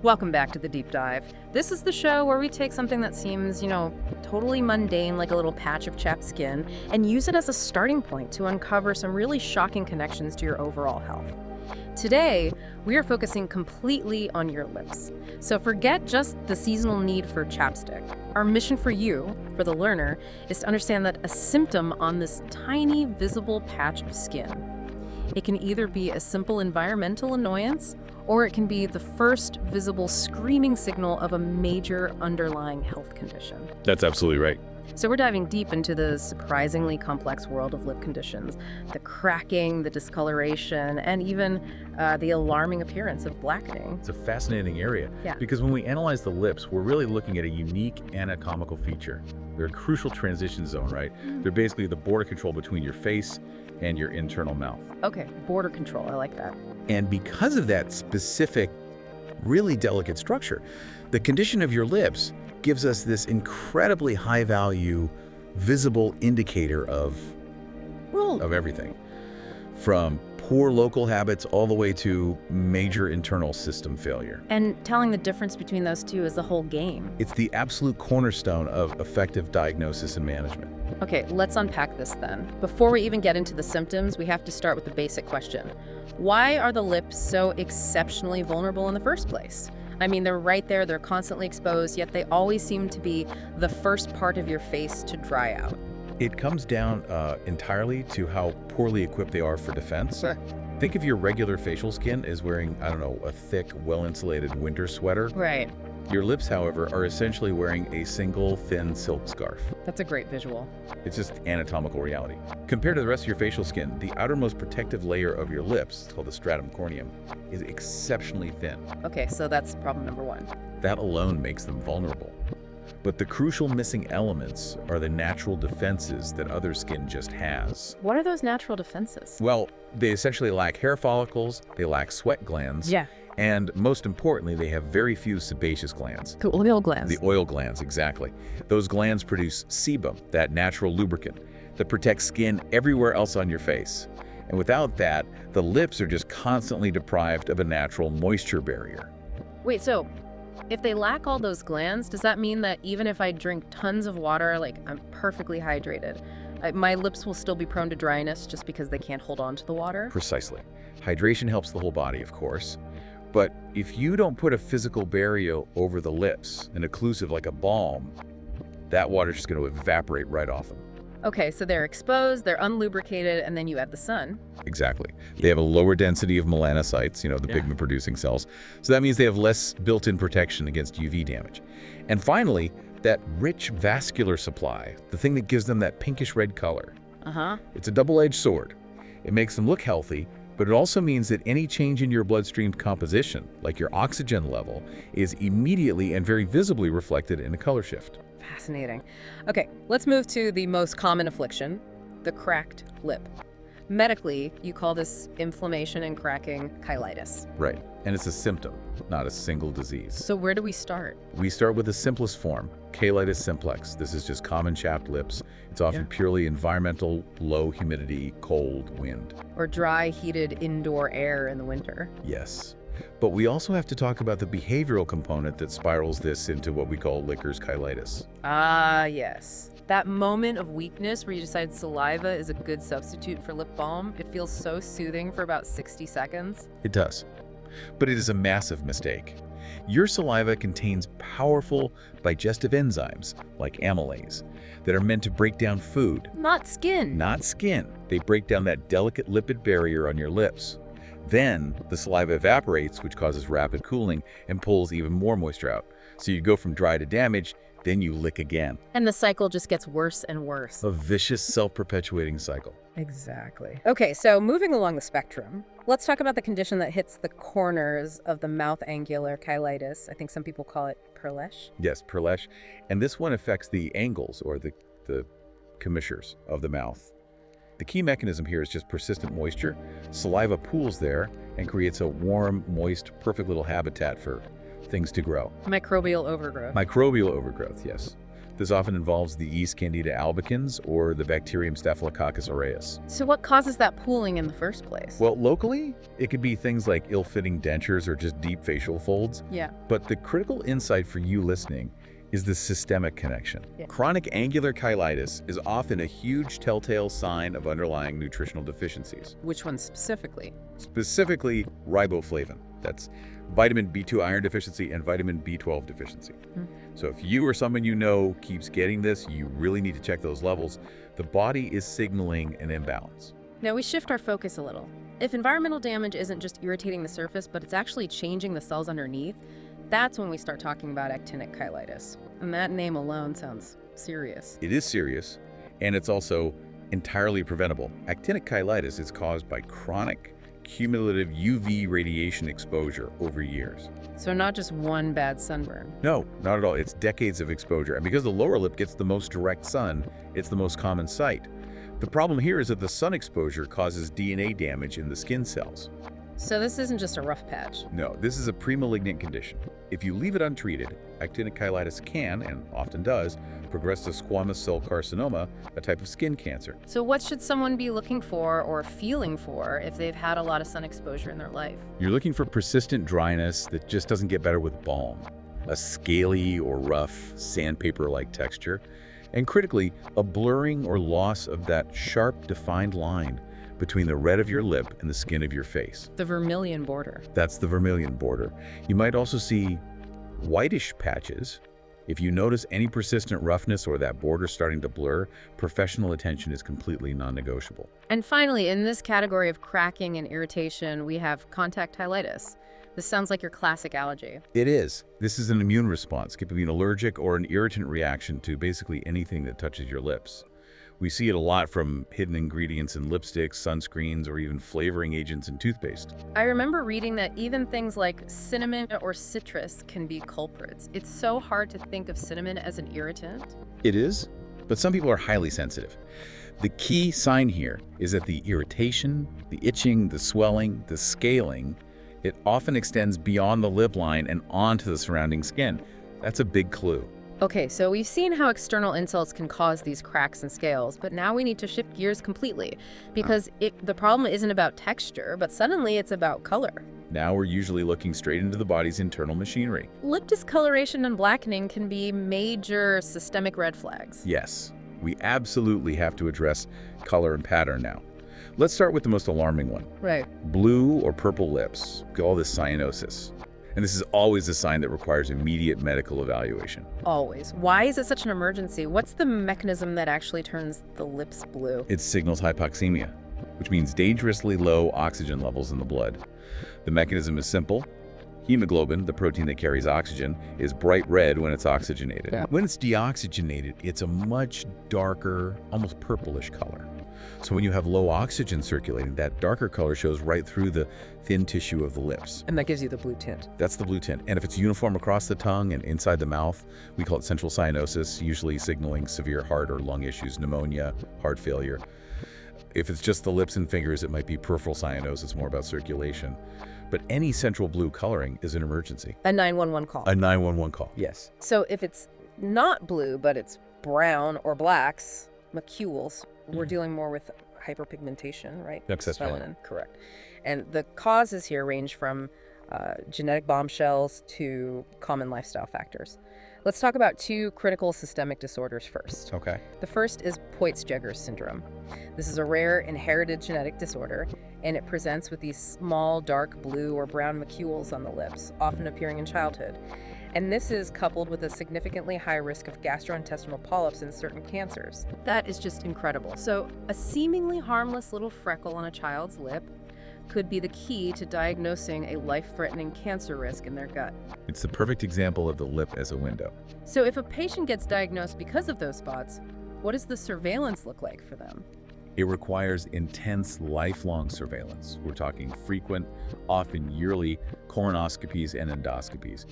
Welcome back to The Deep Dive. This is the show where we take something that seems, totally mundane, like a little patch of chapped skin, and use it as a starting point to uncover some really shocking connections to your overall health. Today, we are focusing completely on your lips. So forget just the seasonal need for chapstick. Our mission for you, for the learner, is to understand that a symptom on this tiny, visible patch of skin. It can either be a simple environmental annoyance, or it can be the first visible screaming signal of a major underlying health condition. That's absolutely right. So we're diving deep into the surprisingly complex world of lip conditions, the cracking, the discoloration, and even the alarming appearance of blackening. It's a fascinating area because when we analyze the lips, we're really looking at a unique anatomical feature. They're a crucial transition zone, right? They're basically the border control between your face and your internal mouth. Okay, border control, I like that. And because of that specific, really delicate structure, the condition of your lips gives us this incredibly high-value, visible indicator of everything, from poor local habits all the way to major internal system failure. And telling the difference between those two is the whole game. It's the absolute cornerstone of effective diagnosis and management. Okay, let's unpack this then. Before we even get into the symptoms, we have to start with the basic question. Why are the lips so exceptionally vulnerable in the first place? I mean, they're right there, they're constantly exposed, yet they always seem to be the first part of your face to dry out. It comes down entirely to how poorly equipped they are for defense. Sure. Think of your regular facial skin as wearing, a thick, well-insulated winter sweater. Right. Your lips, however, are essentially wearing a single thin silk scarf. That's a great visual. It's just anatomical reality. Compared to the rest of your facial skin, the outermost protective layer of your lips, it's called the stratum corneum, is exceptionally thin. Okay, so that's problem number one. That alone makes them vulnerable. But the crucial missing elements are the natural defenses that other skin just has. What are those natural defenses? Well, they essentially lack hair follicles, they lack sweat glands, and most importantly, they have very few sebaceous glands. The oil glands. The oil glands, exactly. Those glands produce sebum, that natural lubricant, that protects skin everywhere else on your face. And without that, the lips are just constantly deprived of a natural moisture barrier. Wait, so if they lack all those glands, does that mean that even if I drink tons of water, like I'm perfectly hydrated, my lips will still be prone to dryness just because they can't hold on to the water? Precisely. Hydration helps the whole body, of course. But if you don't put a physical barrier over the lips, an occlusive like a balm, that water's just going to evaporate right off them. Okay, so they're exposed, they're unlubricated, and then you add the sun. Exactly. They have a lower density of melanocytes, the pigment-producing cells. So that means they have less built-in protection against UV damage. And finally, that rich vascular supply, the thing that gives them that pinkish red color. It's a double-edged sword. It makes them look healthy, but it also means that any change in your bloodstream composition, like your oxygen level, is immediately and very visibly reflected in a color shift. Fascinating. Okay, let's move to the most common affliction, the cracked lip. Medically, you call this inflammation and cracking cheilitis. Right, and it's a symptom, not a single disease. So where do we start? We start with the simplest form, cheilitis simplex. This is just common chapped lips. It's often purely environmental, low humidity, cold wind. Or dry, heated indoor air in the winter. Yes. But we also have to talk about the behavioral component that spirals this into what we call liquor's cheilitis. Ah, yes. That moment of weakness where you decide saliva is a good substitute for lip balm. It feels so soothing for about 60 seconds. It does. But it is a massive mistake. Your saliva contains powerful digestive enzymes, like amylase, that are meant to break down food. Not skin. Not skin. They break down that delicate lipid barrier on your lips. Then the saliva evaporates, which causes rapid cooling and pulls even more moisture out. So you go from dry to damaged, then you lick again. And the cycle just gets worse and worse. A vicious, self-perpetuating cycle. Exactly. Okay, so moving along the spectrum, let's talk about the condition that hits the corners of the mouth angular cheilitis. I think some people call it perlesh. Yes, perlesh. And this one affects the angles, or the commissures of the mouth. The key mechanism here is just persistent moisture. Saliva pools there and creates a warm, moist, perfect little habitat for things to grow. Microbial overgrowth. Microbial overgrowth, yes. This often involves the yeast Candida albicans or the bacterium Staphylococcus aureus. So what causes that pooling in the first place? Well, locally, it could be things like ill-fitting dentures or just deep facial folds. Yeah. But the critical insight for you listening is the systemic connection. Yeah. Chronic angular cheilitis is often a huge telltale sign of underlying nutritional deficiencies. Which one specifically? Specifically, riboflavin. That's vitamin B2 iron deficiency and vitamin B12 deficiency. So if you or someone you know keeps getting this, you really need to check those levels. The body is signaling an imbalance. Now we shift our focus a little. If environmental damage isn't just irritating the surface, but it's actually changing the cells underneath, that's when we start talking about actinic cheilitis. And that name alone sounds serious. It is serious, and it's also entirely preventable. Actinic cheilitis is caused by chronic cumulative UV radiation exposure over years. So not just one bad sunburn. No, not at all. It's decades of exposure. And because the lower lip gets the most direct sun, it's the most common sight. The problem here is that the sun exposure causes DNA damage in the skin cells. So this isn't just a rough patch. No, this is a pre-malignant condition. If you leave it untreated, actinic cheilitis can, and often does, progress to squamous cell carcinoma, a type of skin cancer. So what should someone be looking for or feeling for if they've had a lot of sun exposure in their life? You're looking for persistent dryness that just doesn't get better with balm, a scaly or rough sandpaper-like texture, and critically, a blurring or loss of that sharp, defined line between the red of your lip and the skin of your face. The vermilion border. That's the vermilion border. You might also see whitish patches. If you notice any persistent roughness or that border starting to blur, professional attention is completely non-negotiable. And finally, in this category of cracking and irritation, we have conjunctivitis. This sounds like your classic allergy. It is. This is an immune response. It could be an allergic or an irritant reaction to basically anything that touches your lips. We see it a lot from hidden ingredients in lipsticks, sunscreens, or even flavoring agents in toothpaste. I remember reading that even things like cinnamon or citrus can be culprits. It's so hard to think of cinnamon as an irritant. It is, but some people are highly sensitive. The key sign here is that the irritation, the itching, the swelling, the scaling, it often extends beyond the lip line and onto the surrounding skin. That's a big clue. Okay, so we've seen how external insults can cause these cracks and scales, but now we need to shift gears completely because the problem isn't about texture, but suddenly it's about color. Now we're usually looking straight into the body's internal machinery. Lip discoloration and blackening can be major systemic red flags. Yes, we absolutely have to address color and pattern now. Let's start with the most alarming one. Right. Blue or purple lips. We call this cyanosis. And this is always a sign that requires immediate medical evaluation. Always. Why is it such an emergency? What's the mechanism that actually turns the lips blue? It signals hypoxemia, which means dangerously low oxygen levels in the blood. The mechanism is simple. Hemoglobin, the protein that carries oxygen, is bright red when it's oxygenated. Yeah. When it's deoxygenated, it's a much darker, almost purplish color. So when you have low oxygen circulating, that darker color shows right through the thin tissue of the lips. And that gives you the blue tint. That's the blue tint. And if it's uniform across the tongue and inside the mouth, we call it central cyanosis, usually signaling severe heart or lung issues, pneumonia, heart failure. If it's just the lips and fingers, it might be peripheral cyanosis, more about circulation. But any central blue coloring is an emergency. A 911 call. A 911 call. Yes. So if it's not blue, but it's brown or blacks, macules, we're dealing more with hyperpigmentation, right? Excess Melanin, correct. And the causes here range from genetic bombshells to common lifestyle factors. Let's talk about two critical systemic disorders first. Okay. The first is Poitz-Jeghers syndrome. This is a rare inherited genetic disorder, and it presents with these small, dark blue or brown macules on the lips, often appearing in childhood. And this is coupled with a significantly high risk of gastrointestinal polyps in certain cancers. That is just incredible. So a seemingly harmless little freckle on a child's lip could be the key to diagnosing a life-threatening cancer risk in their gut. It's the perfect example of the lip as a window. So if a patient gets diagnosed because of those spots, what does the surveillance look like for them? It requires intense, lifelong surveillance. We're talking frequent, often yearly colonoscopies and endoscopies.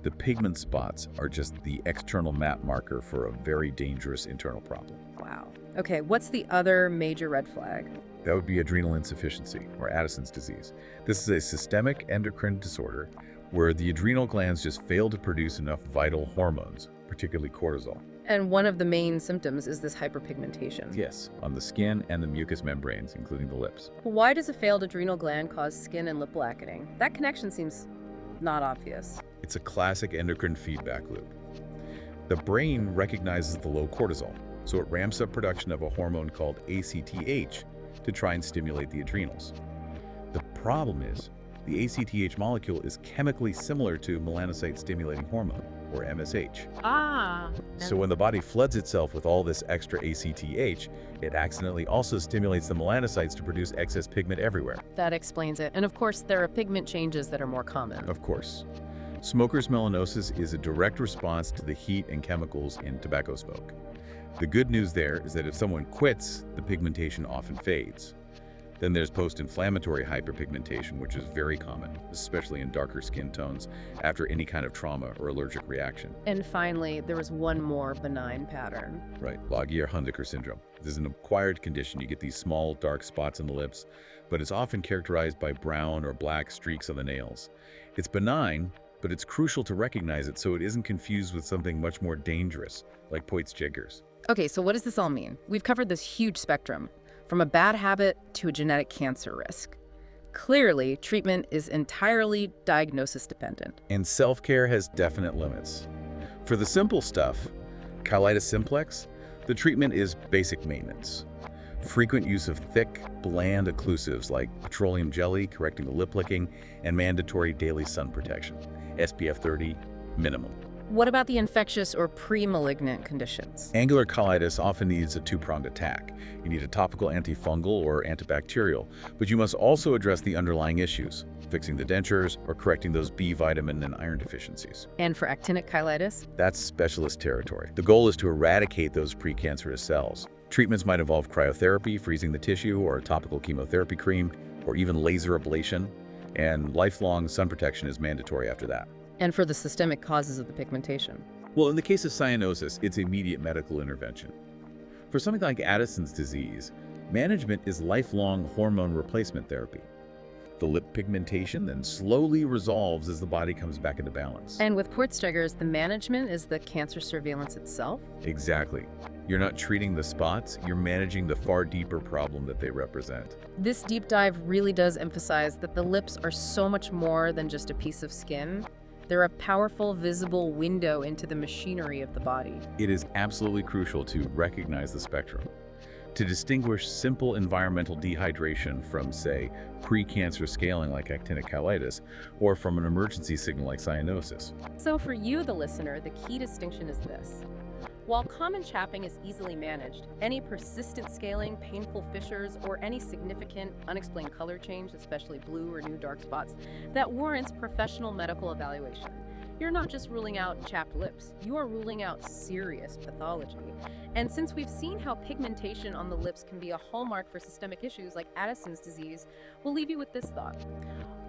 The pigment spots are just the external map marker for a very dangerous internal problem. Wow. Okay, what's the other major red flag? That would be adrenal insufficiency, or Addison's disease. This is a systemic endocrine disorder where the adrenal glands just fail to produce enough vital hormones, particularly cortisol. And one of the main symptoms is this hyperpigmentation. Yes, on the skin and the mucous membranes, including the lips. Why does a failed adrenal gland cause skin and lip blackening? That connection seems not obvious. It's a classic endocrine feedback loop. The brain recognizes the low cortisol, so it ramps up production of a hormone called ACTH to try and stimulate the adrenals. The problem is, the ACTH molecule is chemically similar to melanocyte-stimulating hormone, or MSH. So when the body floods itself with all this extra ACTH, it accidentally also stimulates the melanocytes to produce excess pigment everywhere. That explains it. And of course, there are pigment changes that are more common. Of course. Smoker's melanosis is a direct response to the heat and chemicals in tobacco smoke. The good news there is that if someone quits, the pigmentation often fades. Then there's post-inflammatory hyperpigmentation, which is very common, especially in darker skin tones after any kind of trauma or allergic reaction. And finally, there was one more benign pattern. Right, Laguerre-Hundeker syndrome. This is an acquired condition. You get these small, dark spots on the lips, but it's often characterized by brown or black streaks on the nails. It's benign, but it's crucial to recognize it so it isn't confused with something much more dangerous, like Poit's-Jeghers. Okay, so what does this all mean? We've covered this huge spectrum, from a bad habit to a genetic cancer risk. Clearly, treatment is entirely diagnosis dependent. And self-care has definite limits. For the simple stuff, cheilitis simplex, the treatment is basic maintenance. Frequent use of thick, bland occlusives like petroleum jelly, correcting the lip licking, and mandatory daily sun protection. SPF 30, minimum. What about the infectious or pre-malignant conditions? Angular cheilitis often needs a two-pronged attack. You need a topical antifungal or antibacterial, but you must also address the underlying issues, fixing the dentures or correcting those B vitamin and iron deficiencies. And for actinic cheilitis? That's specialist territory. The goal is to eradicate those precancerous cells. Treatments might involve cryotherapy, freezing the tissue, or a topical chemotherapy cream, or even laser ablation, and lifelong sun protection is mandatory after that. And for the systemic causes of the pigmentation? Well, in the case of cyanosis, it's immediate medical intervention. For something like Addison's disease, management is lifelong hormone replacement therapy. The lip pigmentation then slowly resolves as the body comes back into balance. And with Poit's-Jeghers, the management is the cancer surveillance itself? Exactly. You're not treating the spots, you're managing the far deeper problem that they represent. This deep dive really does emphasize that the lips are so much more than just a piece of skin. They're a powerful, visible window into the machinery of the body. It is absolutely crucial to recognize the spectrum, to distinguish simple environmental dehydration from, say, pre-cancerous scaling like actinic cheilitis, or from an emergency signal like cyanosis. So for you, the listener, the key distinction is this. While common chapping is easily managed, any persistent scaling, painful fissures, or any significant unexplained color change, especially blue or new dark spots, that warrants professional medical evaluation. You're not just ruling out chapped lips, you are ruling out serious pathology. And since we've seen how pigmentation on the lips can be a hallmark for systemic issues like Addison's disease, we'll leave you with this thought.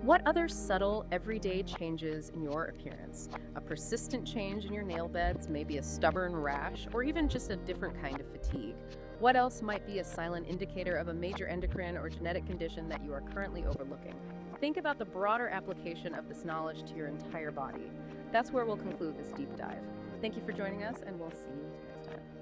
What other subtle, everyday changes in your appearance? A persistent change in your nail beds, maybe a stubborn rash, or even just a different kind of fatigue? What else might be a silent indicator of a major endocrine or genetic condition that you are currently overlooking? Think about the broader application of this knowledge to your entire body. That's where we'll conclude this deep dive. Thank you for joining us, and we'll see you